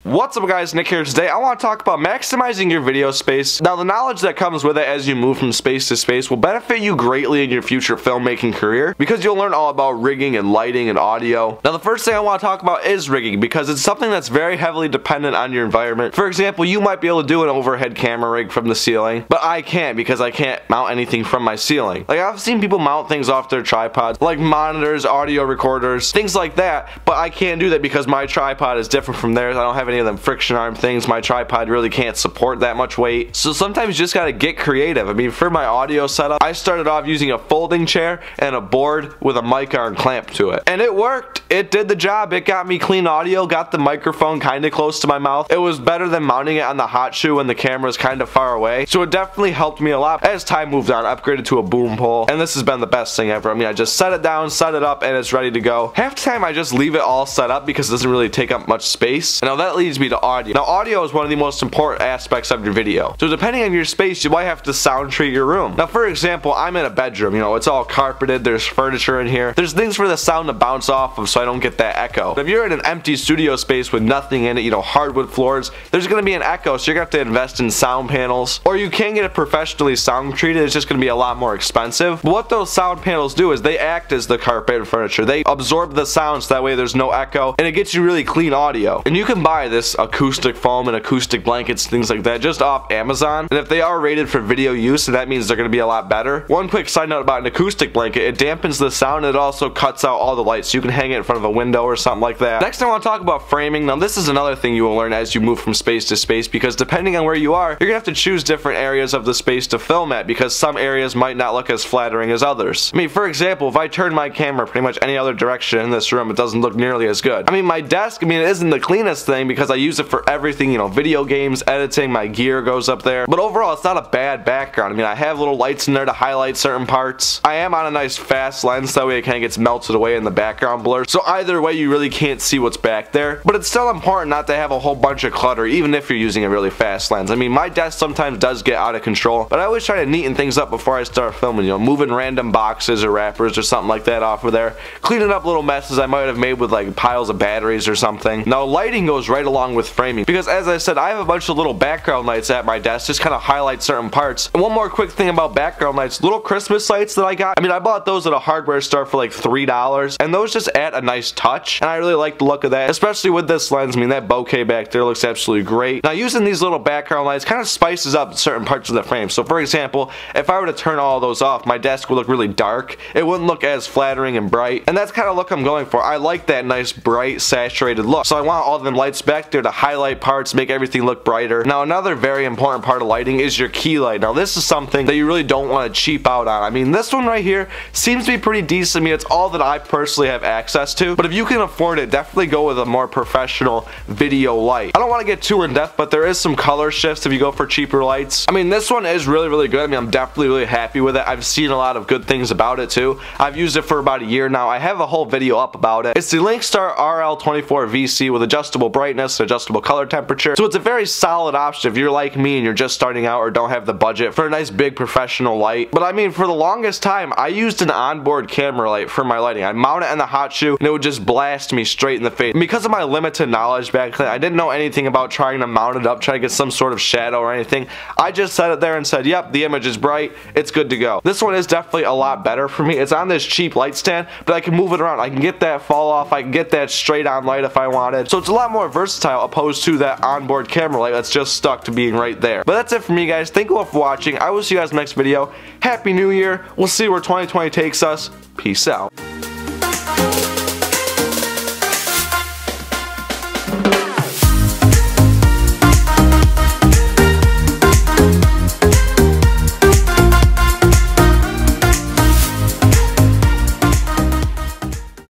What's up guys, Nick here. Today I want to talk about maximizing your video space. Now the knowledge that comes with it as you move from space to space will benefit you greatly in your future filmmaking career because you'll learn all about rigging and lighting and audio. Now the first thing I want to talk about is rigging because it's something that's very heavily dependent on your environment. For example, you might be able to do an overhead camera rig from the ceiling, but I can't because I can't mount anything from my ceiling. Like I've seen people mount things off their tripods, like monitors, audio recorders, things like that, but I can't do that because my tripod is different from theirs. I don't have any of them friction arm things. My tripod really can't support that much weight. So sometimes you just gotta get creative. I mean, for my audio setup, I started off using a folding chair and a board with a mic arm clamp to it. And it worked. It did the job. It got me clean audio, got the microphone kinda close to my mouth. It was better than mounting it on the hot shoe when the camera is kinda far away. So it definitely helped me a lot. As time moved on, I upgraded to a boom pole, and this has been the best thing ever. I mean, I just set it down, set it up, and it's ready to go. Half the time I just leave it all set up because it doesn't really take up much space. And now that leads me to audio. Now audio is one of the most important aspects of your video. So depending on your space, you might have to sound treat your room. Now for example, I'm in a bedroom, you know, it's all carpeted, there's furniture in here. There's things for the sound to bounce off of so I don't get that echo. But if you're in an empty studio space with nothing in it, you know, hardwood floors, there's gonna be an echo, so you're gonna have to invest in sound panels. Or you can get it professionally sound treated, it's just gonna be a lot more expensive. But what those sound panels do is they act as the carpet and furniture. They absorb the sound so that way there's no echo, and it gets you really clean audio. And you can buy this acoustic foam and acoustic blankets, things like that, just off Amazon. And if they are rated for video use, then that means they're going to be a lot better. One quick side note about an acoustic blanket, it dampens the sound and it also cuts out all the lights, so you can hang it in front of a window or something like that. Next I want to talk about framing. Now this is another thing you will learn as you move from space to space because depending on where you are, you're going to have to choose different areas of the space to film at because some areas might not look as flattering as others. I mean, for example, if I turn my camera pretty much any other direction in this room, it doesn't look nearly as good. I mean, my desk, it isn't the cleanest thing because I use it for everything, you know, video games, editing, my gear goes up there. But overall, it's not a bad background. I mean, I have little lights in there to highlight certain parts. I am on a nice fast lens, that way it kind of gets melted away in the background blur. So either way, you really can't see what's back there. But it's still important not to have a whole bunch of clutter, even if you're using a really fast lens. I mean, my desk sometimes does get out of control, but I always try to neaten things up before I start filming, you know, moving random boxes or wrappers or something like that off of there, cleaning up little messes I might have made with like piles of batteries or something. Now, lighting goes right along with framing because, as I said, I have a bunch of little background lights at my desk, just kind of highlight certain parts. And one more quick thing about background lights, little Christmas lights that I got. I mean, I bought those at a hardware store for like $3, and those just add a nice touch, and I really like the look of that, especially with this lens. I mean, that bokeh back there looks absolutely great. Now, using these little background lights kind of spices up certain parts of the frame. So, for example, if I were to turn all those off, my desk would look really dark. It wouldn't look as flattering and bright, and that's kind of look I'm going for. I like that nice, bright, saturated look. So I want all of them lights back there to highlight parts, make everything look brighter. Now, another very important part of lighting is your key light. Now, this is something that you really don't want to cheap out on. I mean, this one right here seems to be pretty decent. I mean, it's all that I personally have access to, but if you can afford it, definitely go with a more professional video light. I don't want to get too in depth, but there is some color shifts if you go for cheaper lights. I mean, this one is really good. I mean, I'm definitely really happy with it. I've seen a lot of good things about it too. I've used it for about a year now. I have a whole video up about it. It's the Linkstar RL24 VC with adjustable brightness and adjustable color temperature. So it's a very solid option if you're like me and you're just starting out or don't have the budget for a nice big professional light. But I mean, for the longest time, I used an onboard camera light for my lighting. I'd mount it in the hot shoe and it would just blast me straight in the face. And because of my limited knowledge back then, I didn't know anything about trying to mount it up, try to get some sort of shadow or anything. I just set it there and said, yep, the image is bright, it's good to go. This one is definitely a lot better for me. It's on this cheap light stand, but I can move it around. I can get that fall off, I can get that straight on light if I wanted. So it's a lot more versatile opposed to that onboard camera light that's just stuck to being right there. But that's it for me, guys. Thank you all for watching. I will see you guys in the next video. Happy New Year. We'll see where 2020 takes us. Peace out.